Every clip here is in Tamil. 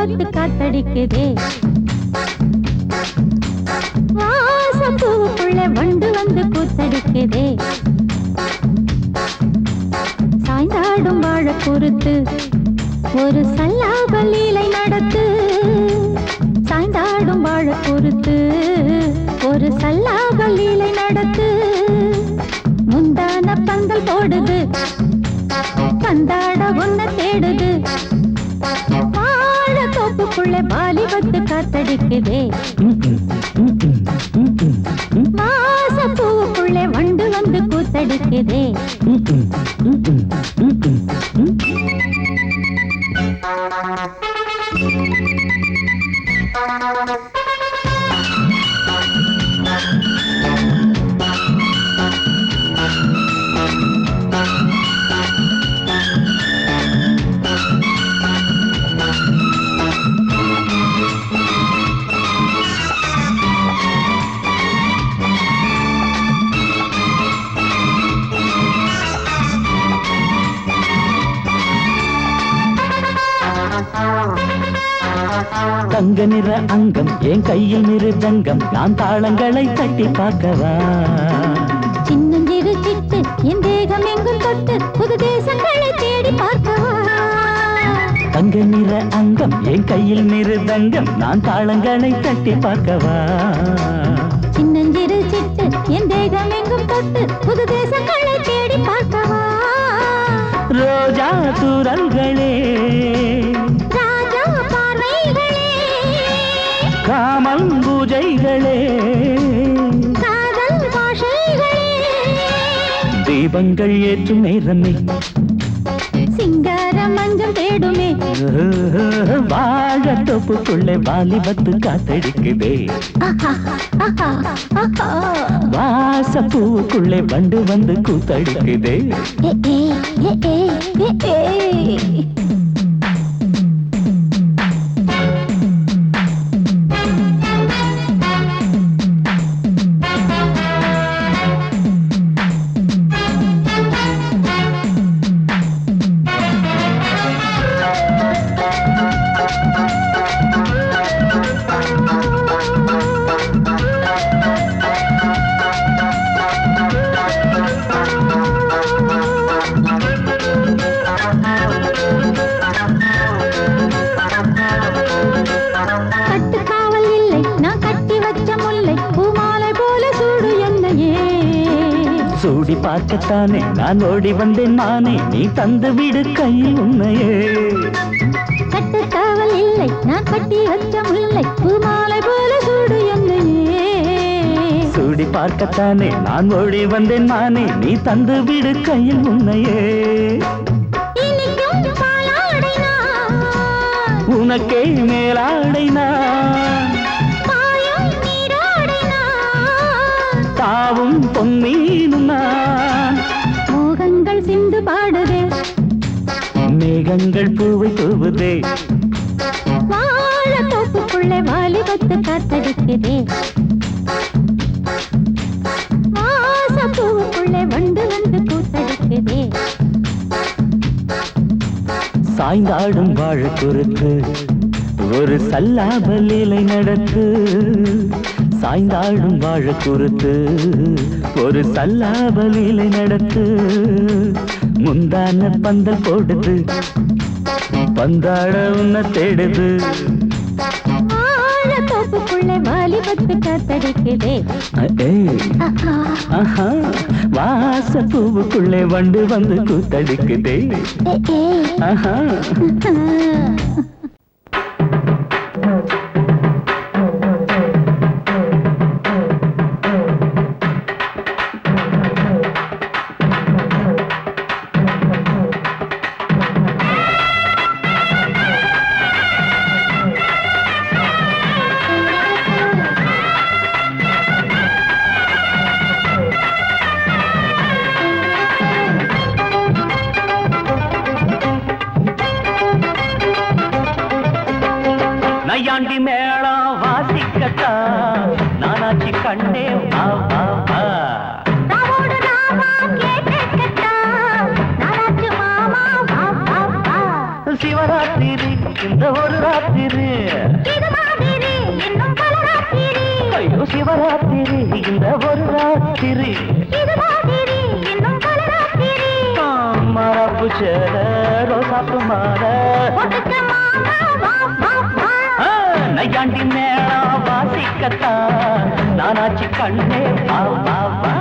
வாலிபத்து காத்தடிக்குதே வாசப்பூவுக்குள்ள வண்டு வந்து கூத்தடிக்குதே சாய்ந்தாடும் வாழ பொறுத்து ஒரு சல்லாப லீலை நடத்து சாய்ந்தாடும் வாழ பொறுத்து ஒரு சல்லாப லீலை நடத்து முந்தான பந்தல் போடுது பந்தாட உன்ன தேடுது வாழ தோப்புக்குள்ளே வாலிபத்து காத்தடிக்குதே வாசப்பூவுக்குள்ளே வண்டு வந்து கூத்தடிக்குதே தங்க நிற அங்கம் என் கையில் மிருதங்கம் நான் தாளங்களை தட்டி பார்க்கவா சின்னஞ்சிறு சிட்டு என் தேகம் எங்கும் தொட்டு புது தேசங்களை தேடி பார்க்கவா தங்க நிற அங்கம் என் கையில் மிருதங்கம் நான் தாளங்களை தட்டி பார்க்கவா சின்னஞ்சிறு சிட்டு என் தேகம் எங்கும் தொட்டு புது தேசங்களை தேடி பார்க்கவா ரோஜா தூரல்களே ராஜா பார்வைகளே காமல் பூஜைகளே காதல் பாஷைகளே தீபங்கள் ஏற்றும் நேரமே சிங்கார மஞ்சள் தேடுமே வாழ தோப்புக்குள்ளே வாலிபத்து காத்தடிக்குதே வாசப்பூவுக்குள்ளே வண்டு வந்து கூத்தடிக்குதே சூடி பார்க்கத்தானே நான் ஓடி வந்தேன் மானே நீ தந்து விடு கையில் உன்னையே கட்டுக்காவல் இல்லை நான் கட்டி வச்ச முல்லை பூமாலை போல சூடு என்னையே சூடி பார்க்கத்தானே நான் ஓடி வந்தேன் மானே நீ தந்து விடு கையில் உன்னையே உனக்கே மேலாடைனா தாவும் பொன்மீனும் நான் மோகங்கள் சிந்து பாடுதே மேகங்கள் பூவை தூவுதே வாழ தோப்புக்குள்ளே வாலிபத்து காத்தடிக்குதே வாசப்பூவுக்குள்ளே வண்டு வந்து கூத்தடிக்குதே சாய்ந்தாடும் வாழ குறுக்கு ஒரு சல்லாப லீலை நடத்து சாய்ந்தாடும் வாழ குறுத்து ஒரு சல்லாப லீலை நடத்து முந்தான பந்தல் போடுது பந்தாட உன்ன தேடுது வாழ தோப்புக்குள்ளே வாலிபத்து காத்தடிக்குதே வாசப்பூவுக்குள்ளே வண்டு வந்து கூத்தடிக்குதே ஆஹா நையாண்டி மேளம் வாசிக்கட்டா நானாச்சி கண்ணே வா வா வா சிவராத்திரி இந்த ஒரு ராத்திரி ரோசாப்பு மாற நையாண்டி மேளம் வாசிக்கத்தான் நானாச்சு கண்ணே வா வா வா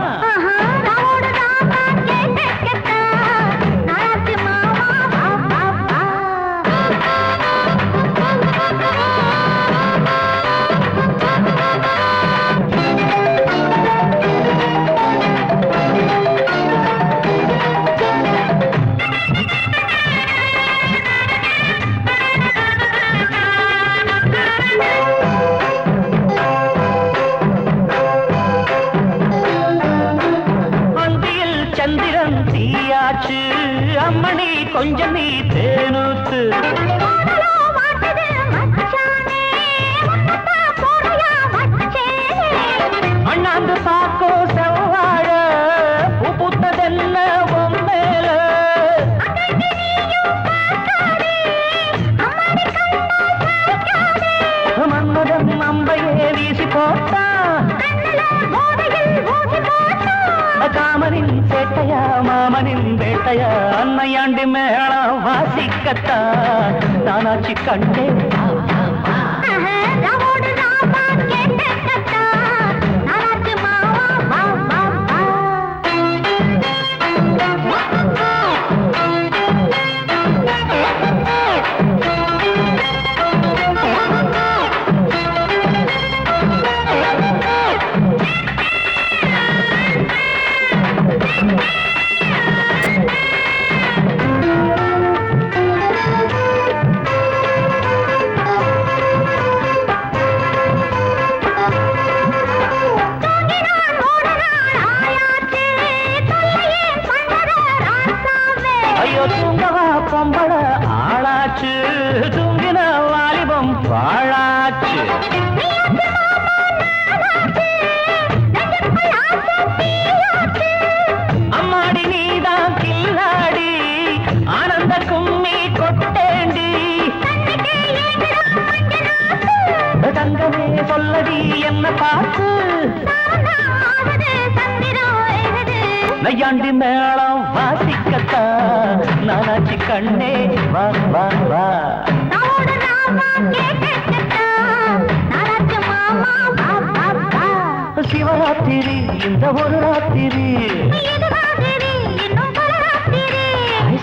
அம்மணி கொஞ்சம் நீ தேனூத்து அண்ணாந்து பாக்கோ செவ்வாழ பூ பூத்ததென்ன மேல மன்மதன் அம்பையே வீசி போட்டா காமனின் சேட்டையா மாமனின் வேட்டையா அன்னையாண்டி மேளம் வாசிக்கத்தான் நானாச்சு கண்டே பொம்பள ஆளாச்சு தூங்கின வாலிபம் பாழாச்சு அம்மாடி நீதான் கில்லாடி ஆனந்த கும்மி கொட்டேண்டி தங்கமே சொல்லடி என்ன பார்த்து நையாண்டி மேளம் வாசிக்கத்தான் நானாச்சு கண்ணே வா வா வா சிவராத்திரி இந்த ஒரு ராத்திரி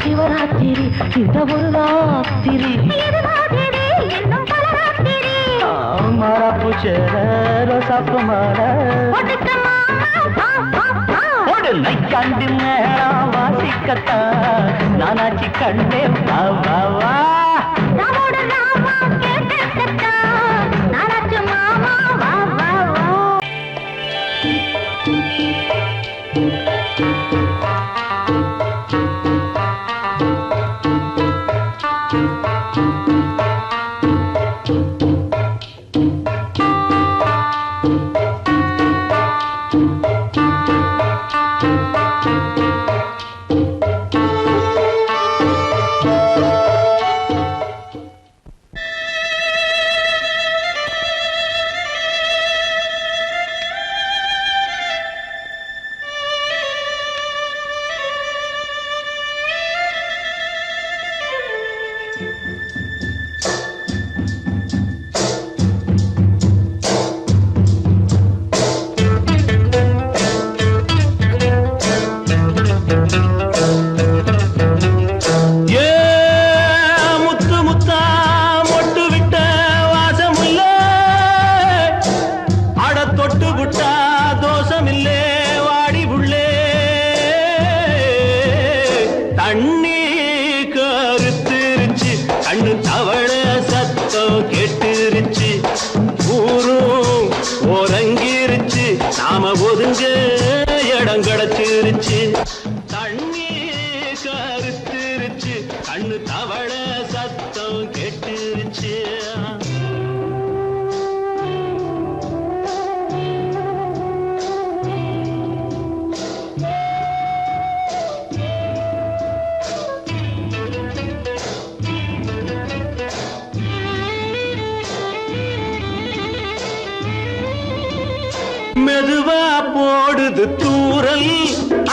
சிவராத்திரி இந்த ஒரு ராத்திரி மாறாப்பு சேர ரோசாப்பு மாற நையாண்டி மேளம் வாசிக்கத்தான் நானாச்சு கண்ணே வா வா வா நாம ஒதுங்க இடம் கிடைச்சிருச்சு தண்ணி கருத்துருச்சு கண்ணு தவள சத்தம் கெட்டுருச்சு மெதுவா போடுது தூரல்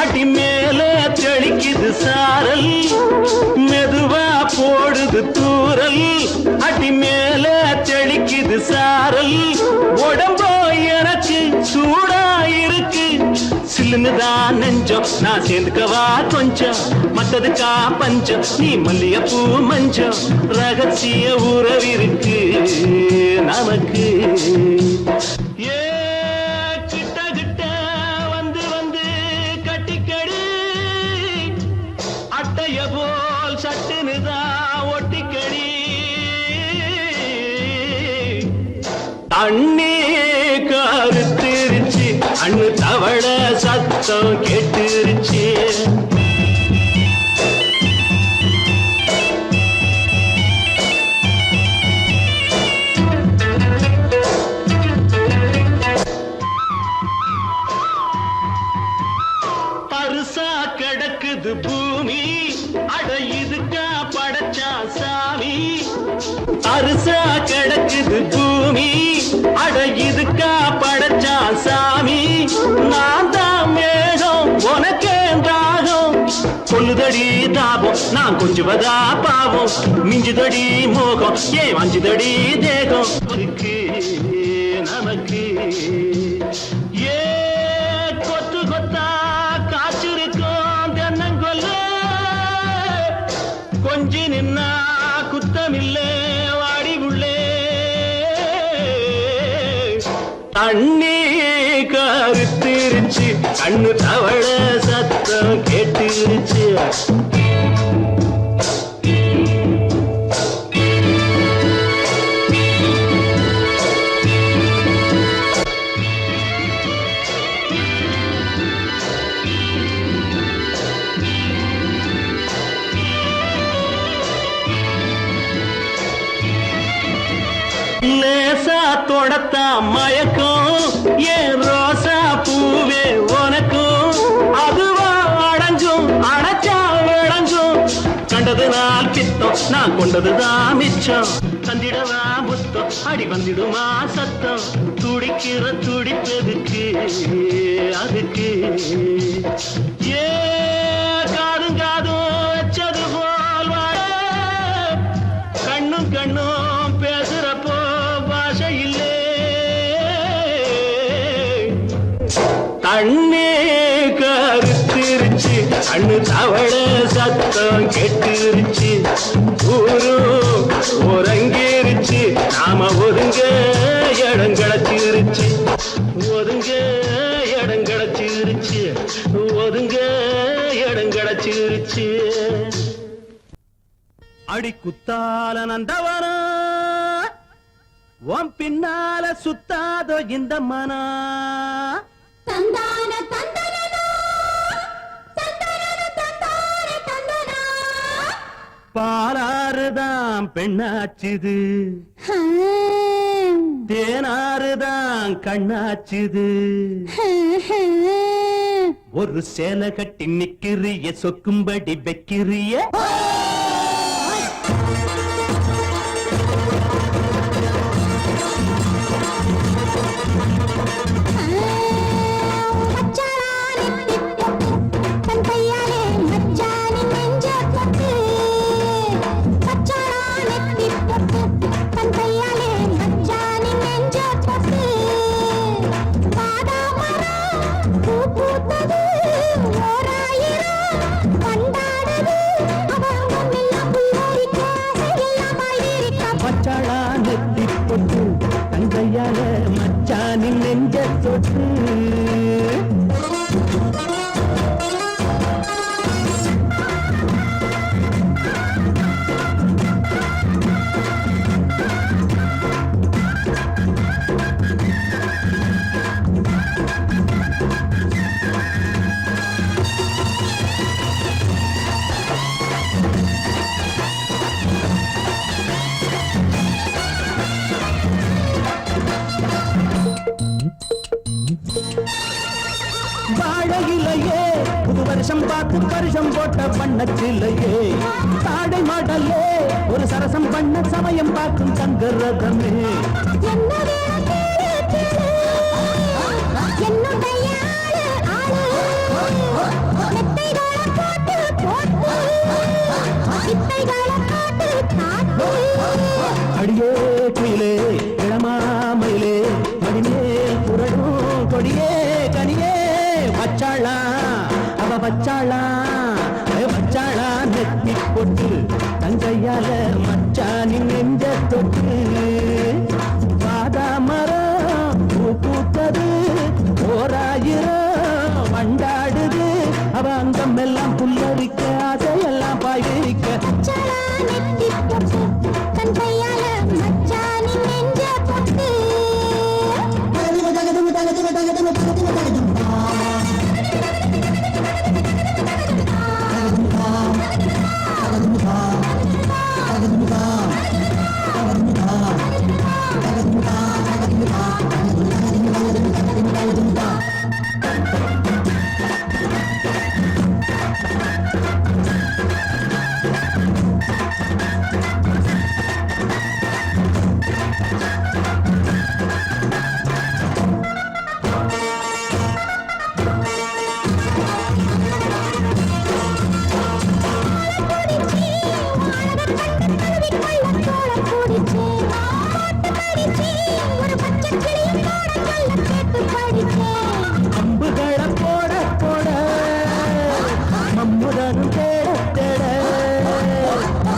அடி மேல தெளிக்குது சாரல் மெதுவா தான் நெஞ்சம் நான் சேர்ந்துக்கவா கொஞ்சம் மத்ததுக்கா பஞ்சம் நீ மல்லிகைப்பூ மஞ்சம் ரகசிய உறவிருக்கு நமக்கு ஏ கிட்ட கிட்ட வந்து வந்து கட்டிக்கடி அட்டைய போல் சட்டுனுதான் ஒட்டிக்கடி தண்ணி கருத்திருச்சு அண்ணு தவள சத்தம் கேட்டுருச்சு பருசா கிடக்குது பூமி அட இதுக்கா படைச்சா சாமி அரிசா கிடக்குது பூமி அட இதுக்கா படைச்சா சாமி நான் தான் மேகம் உனக்கே தாகம் கொல்லுதடி தாபம் நான் கொஞ்சுவதா பாவம் மிஞ்சுதடி மோகம் ஏன் வஞ்சுதடி தேகம் நமக்கு ஏ கொத்து கொத்தா காய்ச்சிருக்கோம் தென்னங்கொல்ல கொஞ்சி நின்னா குத்தமில்லே வாடி உள்ளே தண்ணி கருத்திருச்சு கண்ணு தவள சத்தம் கேட்டுருச்சு லேசா தொடத்தா மயக்கம் ஏன் ரோசா பூவே உனக்கும் அதுவா அடங்கும் அடைச்சா விளங்கும் கண்டது நாள் பித்தம் நான் கொண்டதுதான் மிச்சம் தந்திடவா புத்தம் அடி வந்திடுமா சத்தம் துடிக்கிற துடிப்பதுக்கு அதுக்கு ஏ காதும் காதும் வச்சது போல் வாழ கண்ணும் கண்ணும் பேசுறப்போ பாஷை இல்லே தண்ணே கருத்திருச்சு கண்ணு தவள சத்தம் கெட்டுருச்சு ஊரு ஒருங்கிருச்சு நாம ஒதுங்க இடம் கிடைச்சிருச்சு ஒதுங்க இடம் கிடைச்சிருச்சு ஒதுங்க இடம் கிடைச்சிருச்சு அடி குத்தால நந்தவனா உன் பின்னால சுத்தாதோ இந்த மனா தந்தான தந்தனனா தந்தனன தந்தான தந்தனா பாலாறுதான் பெண்ணாச்சுது தேனாறுதான் கண்ணாச்சுது ஒரு சேலை கட்டி நிக்கிறிய சொக்கும்படி வைக்கிறிய தங்கையால மச்சானின் நெஞ்ச தொட்டு வாழையிலையே புது வருஷம் பார்த்து வருஷம் போட்ட வண்ணச்சிலையே தாடை மாடலே ஒரு சரசம் பண்ண சமயம் பார்க்கும் சங்கரதமே அடியே குயிலே இளமாமயிலே மடிமே புரடும் கொடியே கனியே வச்சாளா வச்சாளா நெத்தி பொட்டு தங்கையால மச்சானின் நெஞ்ச தொட்டு பாதாமரம் பூ பூத்தது ஓராயிரம் வண்டாடுது அவ அங்கம் எல்லாம் புல்லரிக்க அதையெல்லாம் பாய்விரிக்க அம்புகளை போட போட மம்முதனும் தேட தேட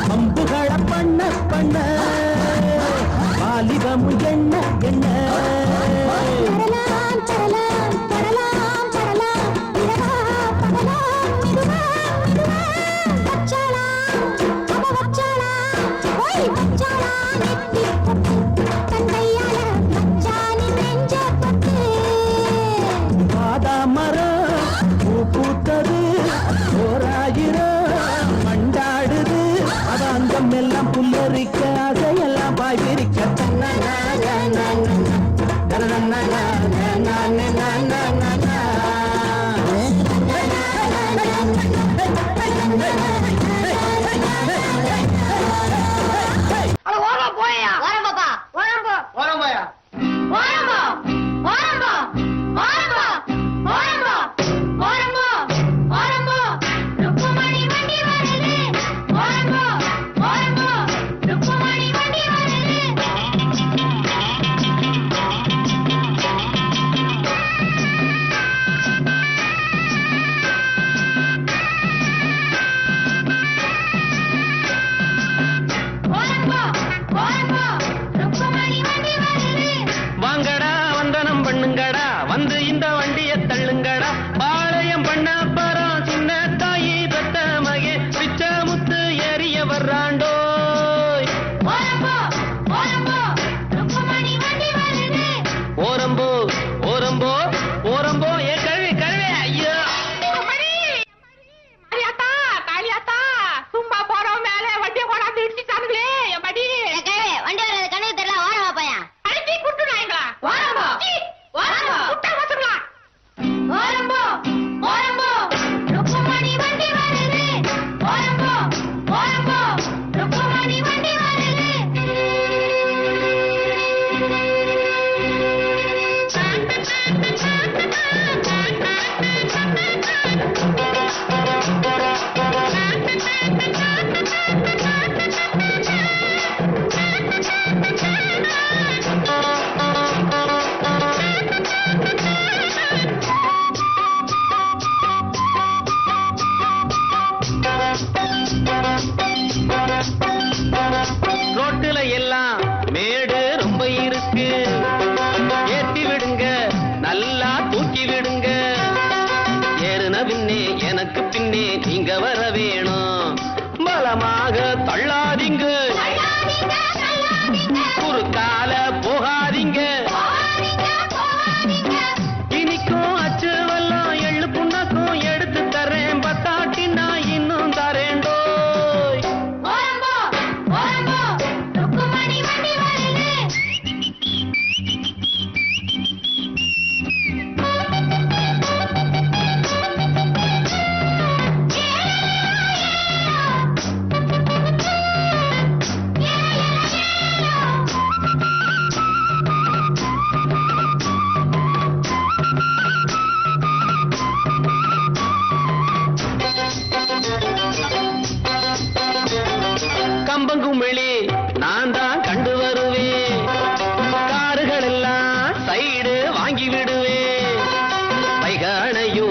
அம்புகளை பண்ண பண்ண வாலிபமும் எண்ண எண்ண எல்லாம் புல்லரிக்க அதையெல்லாம் பாய்விரிக்க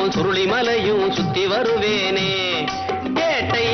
சுருளிமலையும் சுத்தி வருவேனே கேட்டை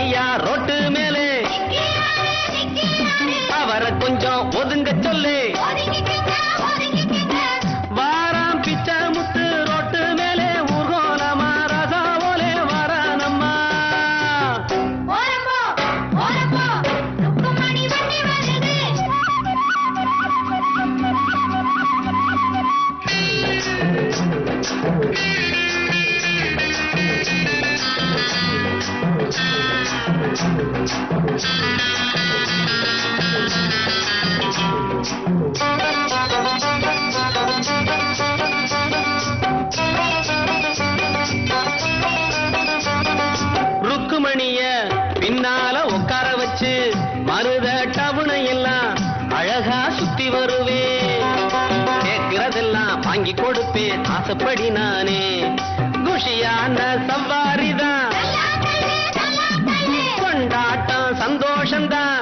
ருக்குமணிய பின்னால உட்கார வச்சு மருத டவுனை எல்லாம் அழகா சுத்தி வருவே கேட்கிறதெல்லாம் வாங்கி கொடுப்பேன் ஆசைப்படி நானே குஷியான சவாரிதான் கொண்டாட்டம் சந்தோஷம்தான்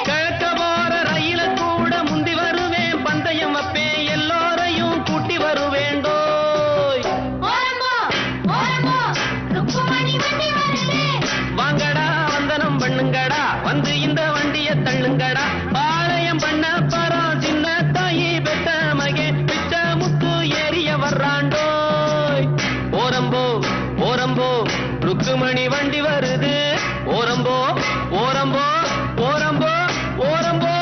கிழக்க போற ரயில கூட முந்தி வருவேன் பந்தயம் வைப்பேன் எல்லோரையும் கூட்டி வருவேண்டோ வாங்கடா வந்தனம் பண்ணுங்கடா வந்து இந்த வண்டிய தள்ளுங்கடா பாளையம் பண்ண பரம் சின்ன தாயி பெத்த மகே பிச்ச முத்து ஏறிய வர்றாண்டோ ஓரம்போ ஓரம்போ ருக்குமணி வண்டி வருது ஓரம்போ ஓரம்போ ஓரம்போ ஓரம்போ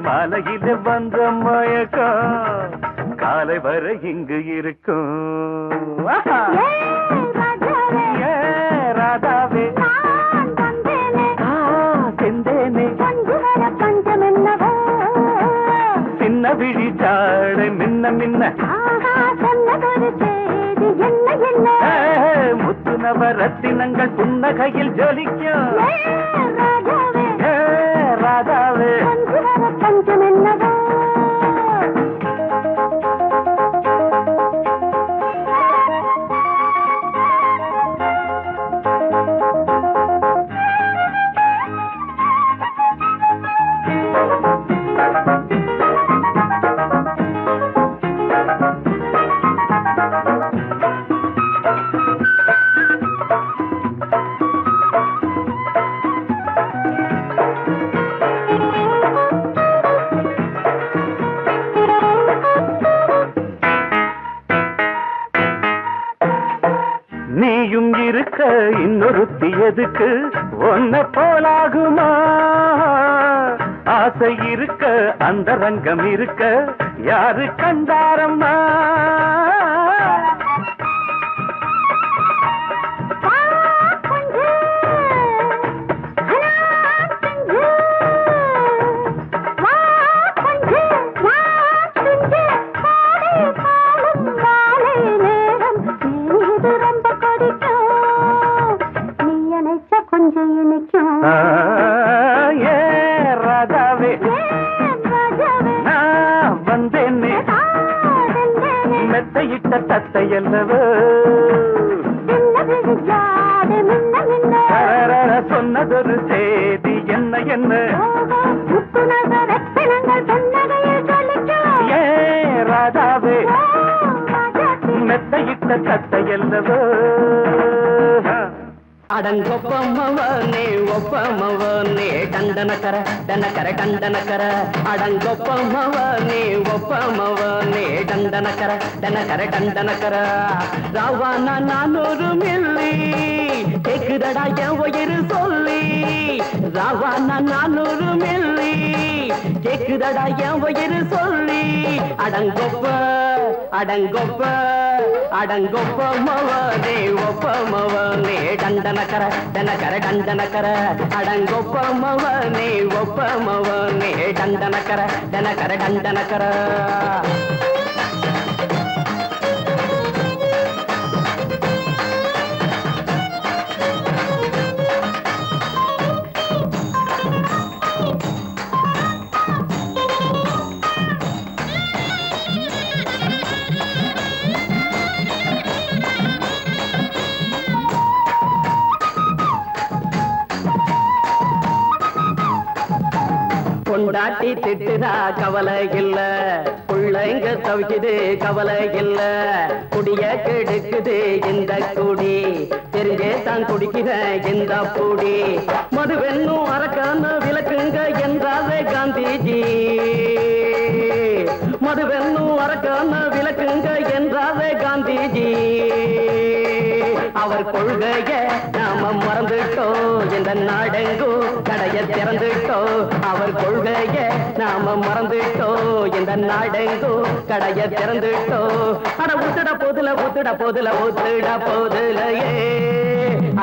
மாலையில வந்த மயக்கம் காலை வரை இங்கு இருக்கும் ராதாவே செந்தேனே சின்ன விழி சாடை மின்ன மின்ன முத்து நவரத்தினங்கள் புன்னகையில் ஜொலிக்கும் ராதாவே நீயும் இருக்க இன்னொருத்தி எதுக்கு ஒன்ன போலாகுமா ஆசை இருக்க அந்த ரங்கம் இருக்க யாரு கண்டாரம்மா தத்தை அல்லவோ சொன்னதொரு செய்தி என்ன என்ன ஏ ராதாவே மெத்தையிட்ட தத்தை அல்லவோ அடங்கொப்பமவனே ஒப்பமவனே டண்டனக்கர டனக்கர டண்டனக்கர அடங்கொப்பமவனே ஒப்பமவனே டண்டனக்கர டனக்கர டண்டனக்கர ராவானா 400 மில்லி கேக்குதடா என் உயிர் சொல்லி ராவானா 400 மில்லி கேக்குதடா என் உயிர் சொல்லி அடங்கொப்ப அடங்கொப்ப அடங்கொப்பமவனே ஒப்பமவனே டண்டனக்கர டனக்கர டண்டனக்கர அடங்கொப்பமவனே ஒப்பமவனே டண்டனக்கர டனக்கர டண்டனக்கர கொண்டாட்டி திட்டுதா கவலை இல்ல புள்ளைங்க தவிக்குது கவலை இல்ல குடிய கெடுக்குது இந்த குடி தெரிஞ்சே தான் குடிக்கிற இந்த பூடி மதுவென்னும் அரக்கான விளக்குங்க என்றாரே காந்திஜி மதுவென்னும் அரக்கான விளக்குங்க என்றாரே காந்திஜி அவர் கொள்கைய நாம மறந்துட்டோம் இந்த நாடெங்கும் கடைய திறந்துட்டோம் அவர் கொள்கைய நாம மறந்துட்டோம் இந்த நாடெங்கும் கடைய திறந்துட்டோம் அட ஊத்துட போதுல ஊத்துட போதுல ஊத்துட போதுலையே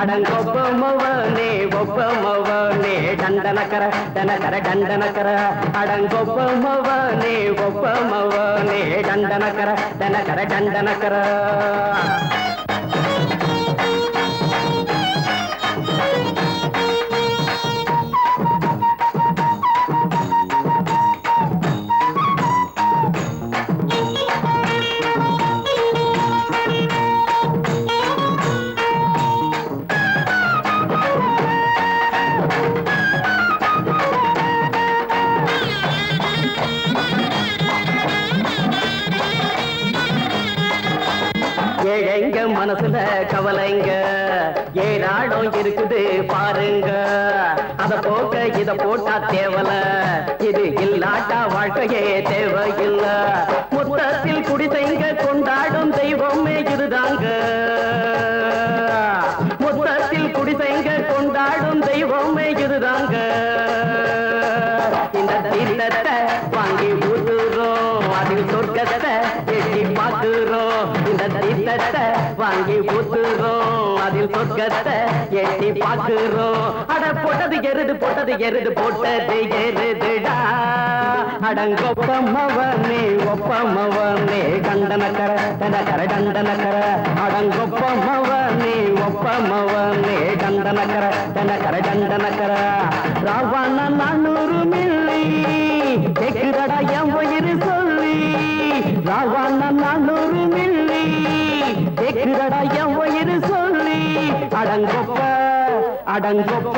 அடங்கொப்பமவனே ஒப்பமவனே டண்டனக்கர டனக்கர டண்டனக்கர அடங்கொப்பமவனே ஒப்பமவனே டண்டனக்கர டனக்கர டண்டனக்கர ஏழைங்க மனசுல கவலைங்க ஏராளம் இருக்குது பாருங்க அத போக்க இத போட்டா தேவல இது இல்லாட்டா வாழ்க்கையே தேவையில்ல மொத்தத்தில் குடிசைங்க கொண்டாடும் தெய்வமே இதுதாங்க மொத்தத்தில் குடிசைங்க கொண்டாடும் தெய்வமே இதுதாங்க இந்த தீர்த்தத்தை வாங்கி ஊத்துறோம் அதில் சொர்க்கத்தை எட்டி பார்க்கிறோம் இந்த தீர்த்தத்தை வாங்கி ஊத்துறோம் அதில் சொர்க்கத்தை எட்டி பார்க்கிறோம் அட போட்டது எருது போட்டது எருதுடா அடங்கொப்பமவனே ஒப்பமவனே கண்டனக்கர டனக்கர டண்டனக்கர அடங்கொப்பமவனே ஒப்பமவனே கண்டனக்கர டனக்கர டண்டனக்கர ராவண 400 மில்லி கேக்குதடா என் உயிர் சொல்லி ராவண 400 மில்லி கேக்குதடா என் உயிர் சொல்லி அடங்கொப்ப அடங்கொப்ப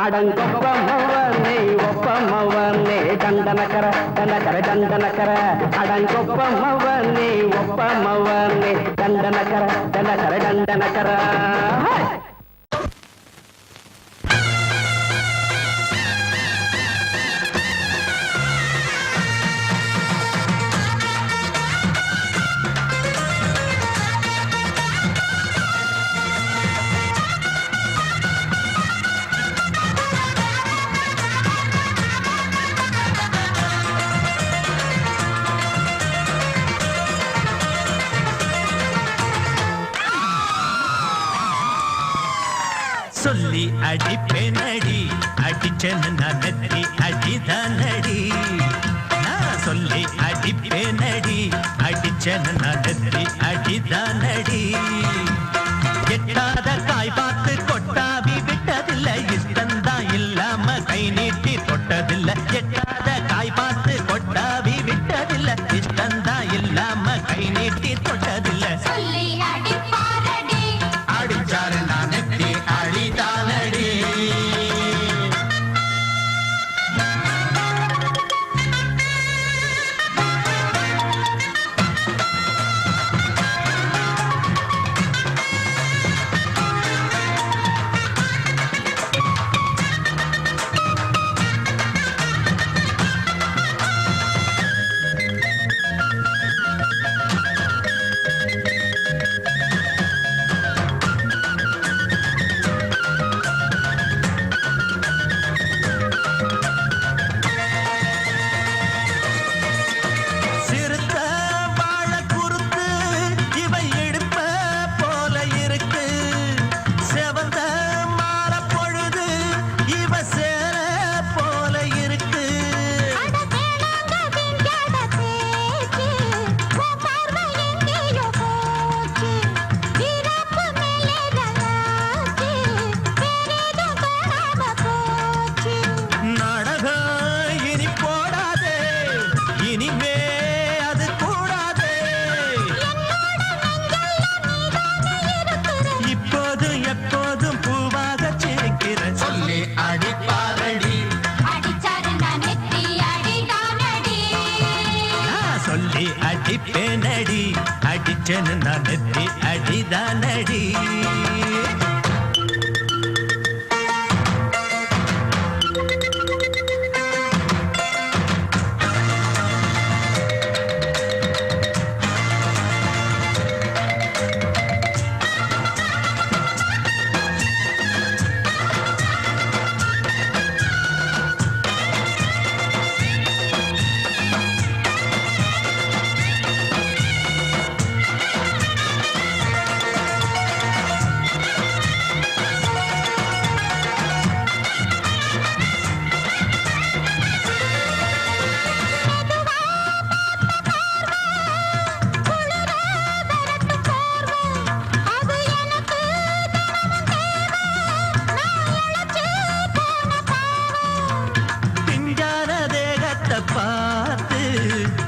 அடங்கொப்பமவனே ஒப்பமவனே டண்டனக்கர டனக்கர டண்டனக்கர அடங்கொப்பமவனே ஒப்பமவனே டண்டனக்கர டனக்கர டண்டனக்கர சொல்லி அடிப்பேனடி அடிச்சேன்னு நான் நெத்தி அடிதானடி நான் சொல்லி அடிப்பேனடி அடிச்சேன்னு நான் நெத்தி அடிதானடி எட்டாத காய் பார்த்து கொட்டாவி விட்டதில்லை இஷ்டந்தான் இல்லாம கை நீட்டி தொட்டதில்லை எட்டாத காய் பார்த்து கொட்டாவி விட்டதில்லை இஷ்டந்தான் இல்லாம கை நீட்டி தொட்டதில்லை அடிச்சேன்னு நான் நெத்தி அடிதானடி. பார்த்து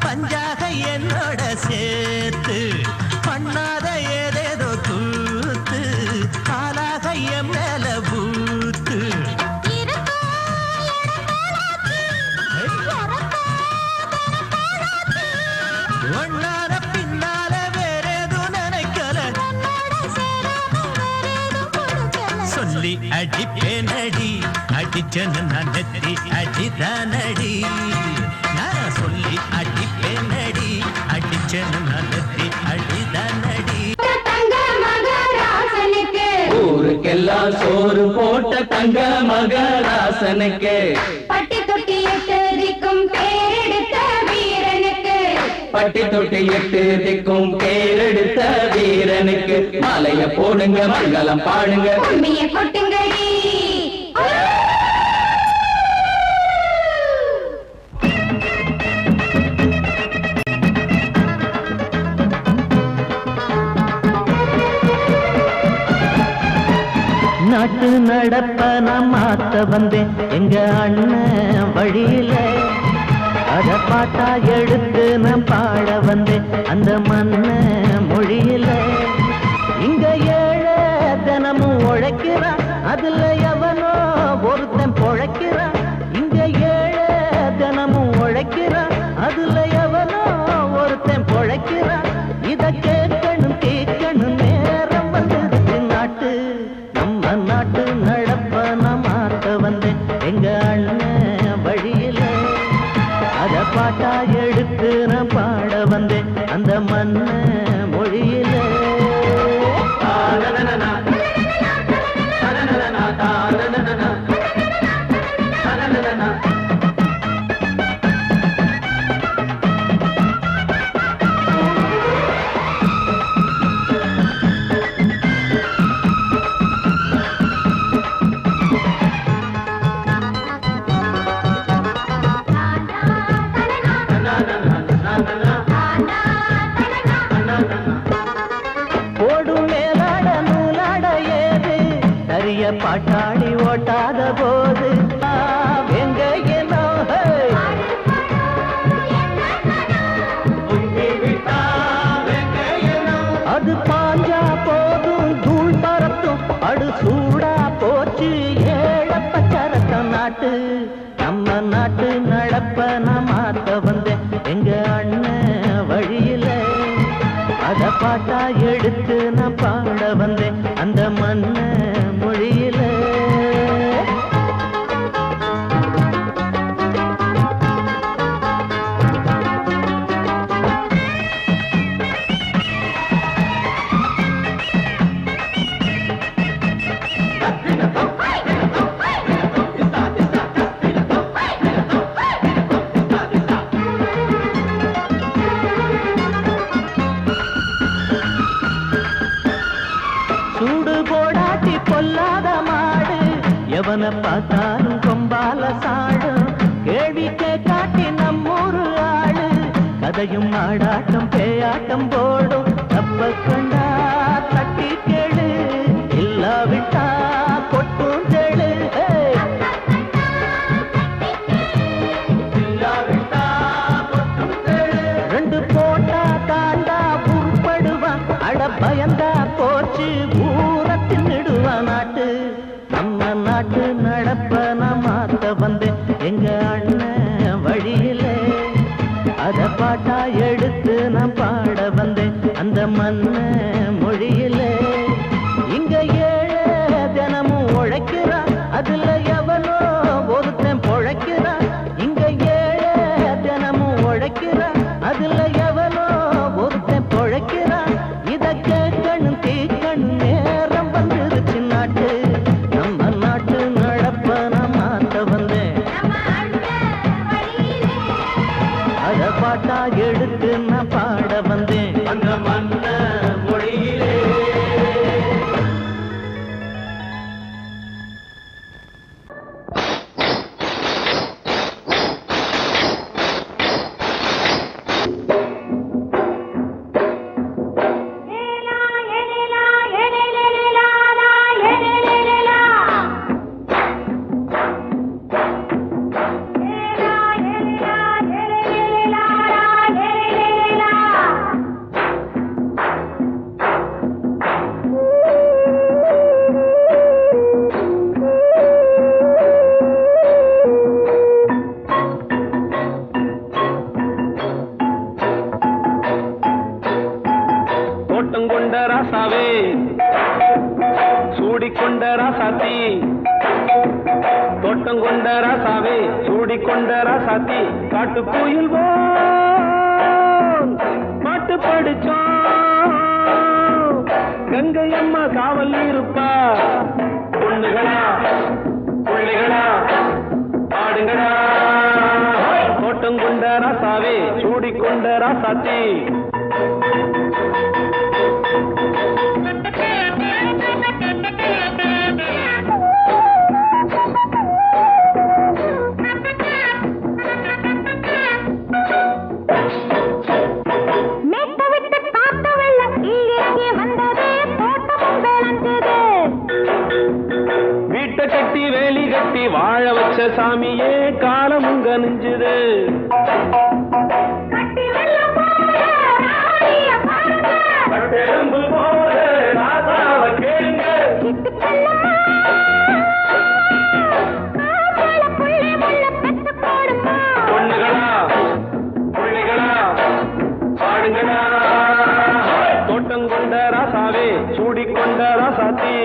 பஞ்சாக என்னோட சேர்த்து பண்ணாத ஏதேதோ கூத்து ஆளாக என் மேல பூத்து ஒன்னார பின்னால வேறேதோ நினைக்கல சொல்லி அடிப்பேனடி அடிச்சன்னு நான் நெத்தி அடிதானடி. நான் சொல்லி அடிப்பேனடி அடிச்சன்னு நான் நெத்தி அடிதானடி. ஊருக்கெல்லாம் சோறு போட்ட தங்க மகராசனுக்கு பட்டி தொட்டி எட்டு திக்கும் பேரெடுத்த வீரனுக்கு பட்டி தொட்டி எட்டு திக்கும் பேரெடுத்த வீரனுக்கு மாலைய போடுங்க மங்களம் பாடுங்க உண்மைய கொட்டுங்கடி. நாட்டு நடப்ப நான் மாத்த வந்தேன் எங்க அண்ணன் வழியில. அத பாட்டா எடுத்து நான் பாட வந்தேன் அந்த மண்ண மொழியில. இங்க ஏழை தினமும் உழைக்கிறான் அதுல எவனோ ஒருத்தன் பொழைக்கிறான். இங்க ஏழை தினமும் உழைக்கிறான் அதுல எவனோ ஒருத்தன் பொழைக்கிறான். இத கேட்கணும் கேட்கணும் நேரம் வந்துடுச்சு. நாட்டு நம்ம நாட்டு நடப்ப நான் மாத்த வந்தேன் எங்க அண்ணன் வழியில. அத பாட்டா எடுத்து நான் பாட வந்தேன் அந்த மண்ண மொழியில. பாட்டாளி ஓட்டாத போது எங்க அது பாஞ்சா போதும் தூள் பரத்தும் அடு சூடா போச்சு ஏழப்பச்சரத்த நாட்டு. நம்ம நாட்டு நடப்ப நான் மாத்த வந்தேன் எங்க அண்ணன் வழியில. அத பாட்டா எடுத்து நான் பாட வந்தேன் அந்த மண்ண மொழியில. சூடு போடாட்டி பொல்லாத மாடு எவனை பார்த்தாலும் கொம்பால சாடும். கேள்வி கேட்டாட்டி நம்மூரு ஆளு கதையும் ஆடாட்டம் பேயாட்டம் போடும். தப்ப கண்டா தட்டி கேளு இல்லாவிட்டா கொட்டும் கேளு. ரெண்டு போட்டா தாண்டா உருப்படுவான் அட பயந்தா போச்சு ஊரத்தில் நெடுவான் நாட்டு. நம்ம நாட்டு நடப்ப நான் மாத்த வந்தேன் எங்க அண்ணன் வழியில. அத பாட்டா எடுத்து நான் பாட வந்தேன் அந்த மண்ண மொழியில இங்க ஏழை தினமும் உழைக்கிறான், அதுல எவனோ ஒருத்தன் பொழைக்கிறான். இங்க ஏழை தினமும் உழைக்கிறான், அதுல எவனோ ஒருத்தன் பொழைக்கிறான். இத கேட்கணும் தீக்கணும் நேரம் வந்துருச்சு நாட்டு, நம்ம நாட்டு நடப்ப நான் மாத்த வந்தேன். அத பாட்டா எடுத்து நான் பாட வந்தேன் அந்த மண்ண மொழியிலே. தோட்டங்கொண்ட ராசாவே சூடிக்கொண்ட ராசாத்தி, தோட்டங்கொண்ட ராசாவே சூடிக்கொண்ட ராசாத்தி, காட்டுக்குயில் பாட்டு படிச்சோம். கங்கை அம்மா காவல் இருப்பா, பொண்ணுகளா பிள்ளைகளா ஆடுங்களா. தோட்டங்கொண்ட ராசாவே சூடிக்கொண்ட ராசாத்தி. வீட்டை கட்டி வேலி கட்டி வாழ வச்ச சாமியே காலமும் கனிஞ்சுது. பொண்ணுகளா பிள்ளைகளா பாடுங்களா. தோட்டங்கொண்ட ராசாவே சூடிக்கொண்ட ராசாத்தி.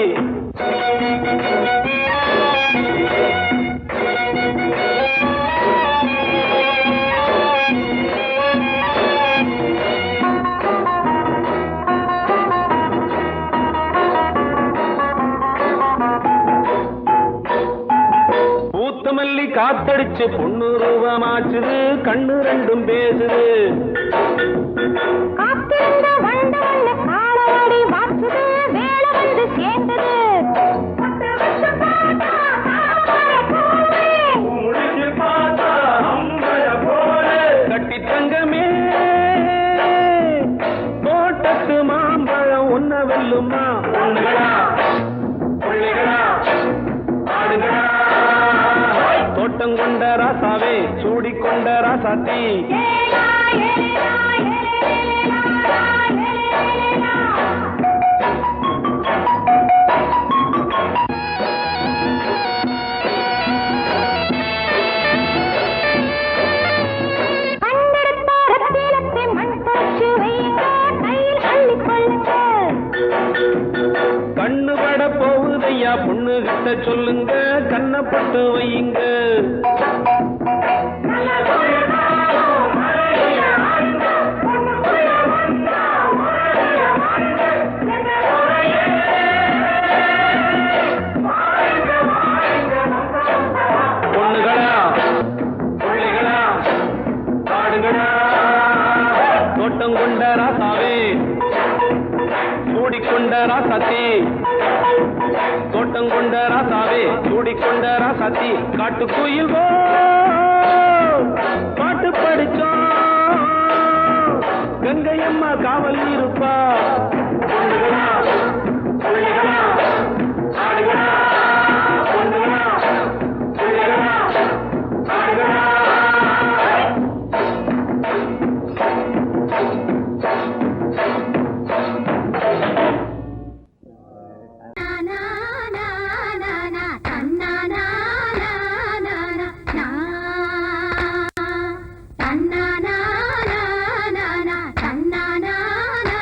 பூத்தமல்லி காத்தடிச்சு பொண்ணு ரூபமாச்சுது, கண்ணு ரெண்டும் பேசுது. கட்டி தங்கமே தோட்டத்து மாம்பழம் ஒன்ன வெல்லுமா. பொண்ணுகளா பிள்ளைகளா ஆடுகளா. தோட்டங்கொண்ட ராசாவே சூடிக்கொண்ட ராசாத்தி. கண்ணு பட போகுதையா பொண்ணு கிட்ட சொல்லுங்க, கண்ணப்பட்டு வையுங்க. பொண்ணுகளா பிள்ளைகளா பாடுங்களா. தோட்டங்கொண்ட ராசாவே சூடிக்கொண்ட ராசாத்தி, தோட்டங்கொண்ட ராசாவே சூடிக்கொண்ட ராசாத்தி, காட்டுக்குயில் பாட்டு படிச்சோம். கங்கை அம்மா காவல் இருப்பா, பொண்ணுகளா பிள்ளைகளா ஆடுகளா. பொண்ணுகளா பிள்ளைகளா ஆடுகளா. na na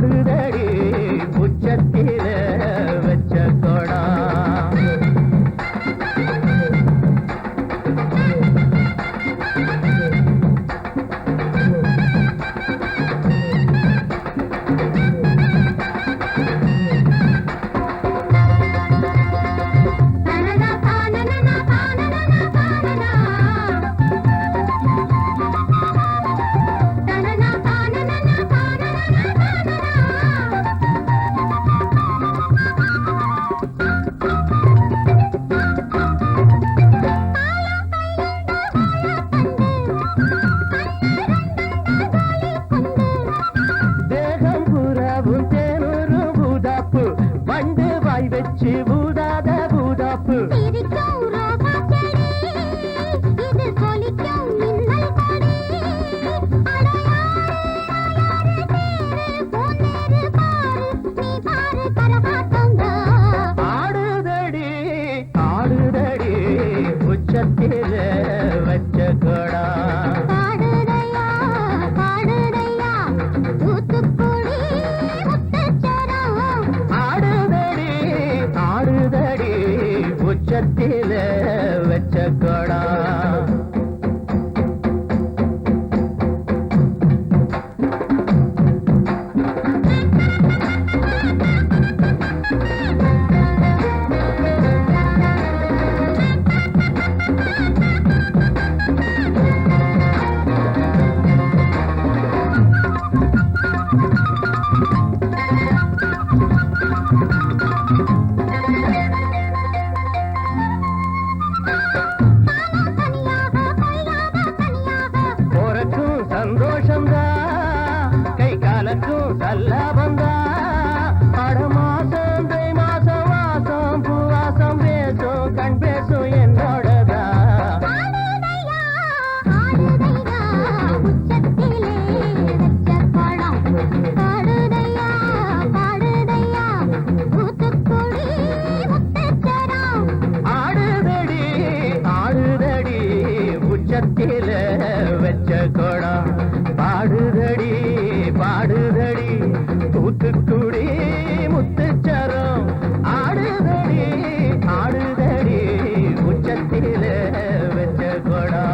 ஆடுதடி உச்சத்தில வச்ச கொடா வச்சு பூதாத பூதாப்பு ஆடுதடி ஆடுதடி உச்சத்தில வச்ச கொடா உச்சத்தில வச்ச கொடா சந்தோஷந்தா கை காலக்கும் சல்லாபந்தா அட மாசம் தை மாசம் வாசம் பூவாசம் பேசும் கண் பேசும் என்னோடதா ஆடுதடி ஆடுதடி உச்சத்தில வச்ச கொடா பாடுதடி பாடுதடி தூத்துக்குடி முத்துச்சரம் ஆடுதடி ஆடுதடி உச்சத்தில வச்ச கொடா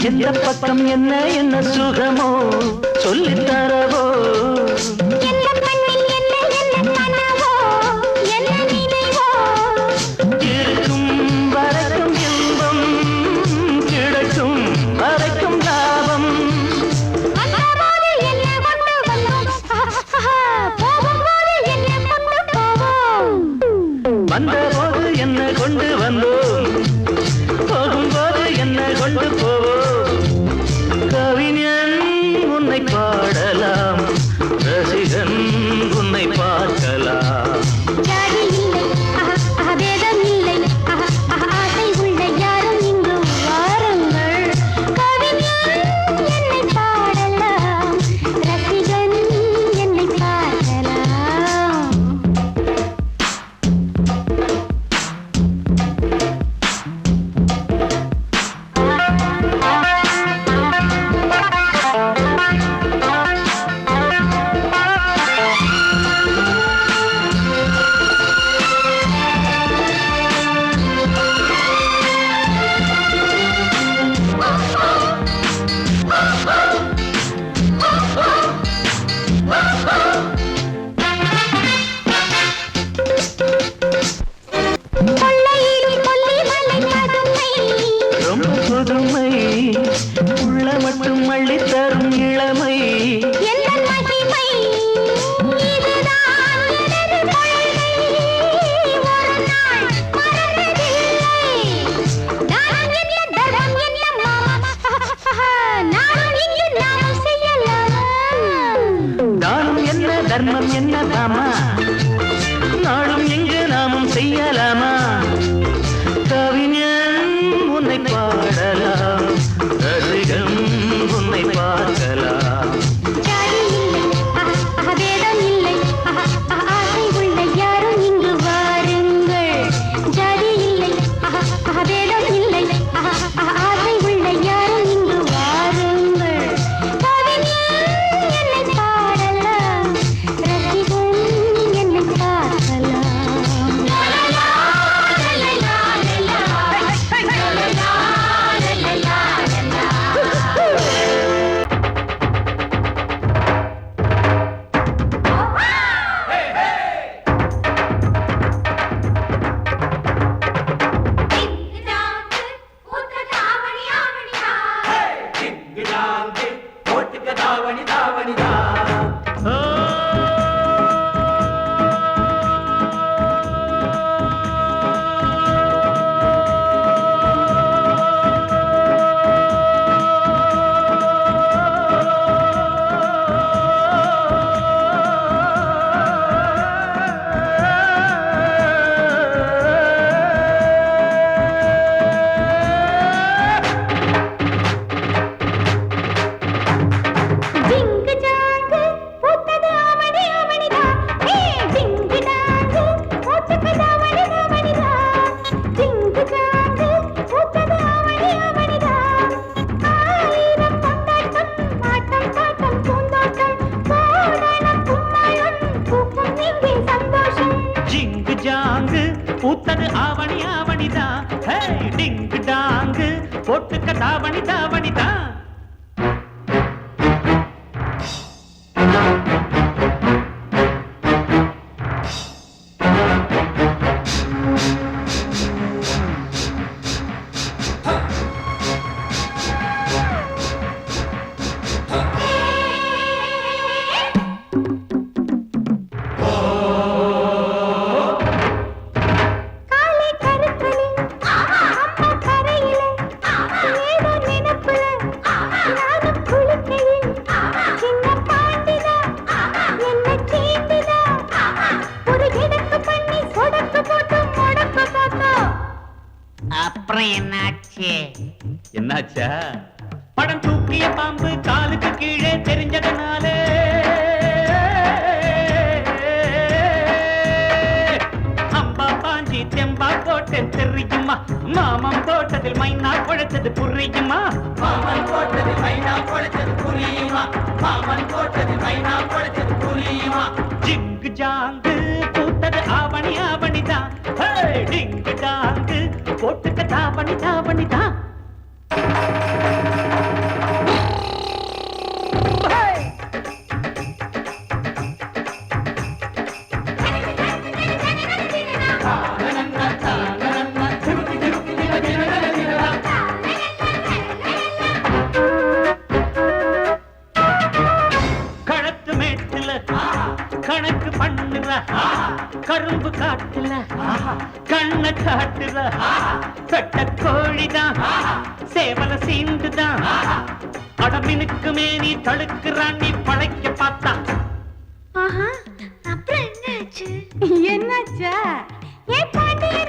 எந்த பக்கம் என்ன என்ன சுகமோ சொல்லித் தரவோ இருக்கும் வரைக்கும் இன்பம் கிடைக்கும் வரைக்கும் லாபம் வந்தபோது என்ன கொண்டு வந்தோம் போகும்போது என்ன கொண்டு போவோம் கவிஞன் உன்னை உன்னை பாடலாம் ரசிகன் உன்னை பார்க்கலாம் ஜாதி இல்லை வேதம் இல்லை ஆசை உள்ள யாரும் இங்கு வாருங்கள் கவிஞன் என்னை பாடலாம் ரசிகன் என்னை பார்க்கலாம் கொள்ளையிலும் கொல்லிமலை பதுமை ரொம்ப புதுமை உள்ள மட்டும் அள்ளி தரும் இளமை எந்த மகிமை இதுதான் எனது கொள்கை ஒரு நாள் மறந்ததில்லை தானம் என்ன தரம் என்ன மாமா நானும் இங்கு நாமும் செய்யலாம் தானம் என்ன தர்மம் என்ன தாமா நாளும் எங்கு நாமும் செய்யலாமா கவிஞன் உன்னை பாடலாம் ரசிகன் உன்னை பார்க்கலாம் ஜாதி இல்லை வேதம் இல்லை ஆசை உள்ள யாரும் இங்கு வாருங்கள் ஜாதி இல்லை வேதம் இல்லை ஆசை உள்ள யாரும் இங்கு வாருங்கள் கவிஞன் என்னை பாடலாம் ரசிகன் என்னை பார்க்கலாம் ஜிங்கு ஜாங்கு பூத்தது ஆவணி ஆவணிதா ஜிங்கு ஜாங்கு பூத்தது ஆவணி ஆவணிதா ஜிங்கு ஜாங்கு பூத்தது ஆவணி ஆவணிதா ஆயிரம் கொண்டாட்டம் ஆட்டம் பாட்டம் பூந்தோட்டம் கோடனம் கும்மாளம் பூக்கும் இங்கே சந்தோஷம் ஜிங்கு ஜாங்கு பூத்தது ஆவணி ஆவணிதா ஹே டிங்கு டாங்கு போட்டுக்க தாவணி தாவணிதா காலை கருக்களில் அம்மா கரையில ஏதோ நினைப்புல நானும் குளிக்கையில் சின்ன பாண்டிதா என்ன சீண்டிதா ஒரு கிடக்கு பண்ணி சொடக்கு போட்டு முடக்கு பார்த்தோம் அப்புறம் என்னாச்சு? என்னாச்சா படம் தூக்கிய பாம்பு காலுக்கு கீழே தெரிஞ்சதனாலே அம்பா பாஞ்சி தெம்பா போட்டு தெரியுமா மாமன் தோட்டத்தில் மைனா குழைச்சது புரியுமா மாமன் தோட்டத்தில் மைனா குழைச்சது புரியுமா மாமன் தோட்டத்தில் மைனா குழைச்சது புரியுமா ஜிங்கு ஜாங்கு பூத்தது ஆவணி ஆவணிதான் டிங்கு டாங்கு போட்டுக்க தாவணி தாவணிதான் களத்து மேட்டுல கணக்கு பண்ணுற கரும்பு காட்டுல கண்ண காட்டுற கட்ட கோழிதான் சேவல சீந்துதான் அடமினுக்கு மேனி தழுக்குறான் நீ பழைக்க பார்த்தா. அப்புறம் என்னாச்சு? என்னாச்சா? ஏ பாண்டியனே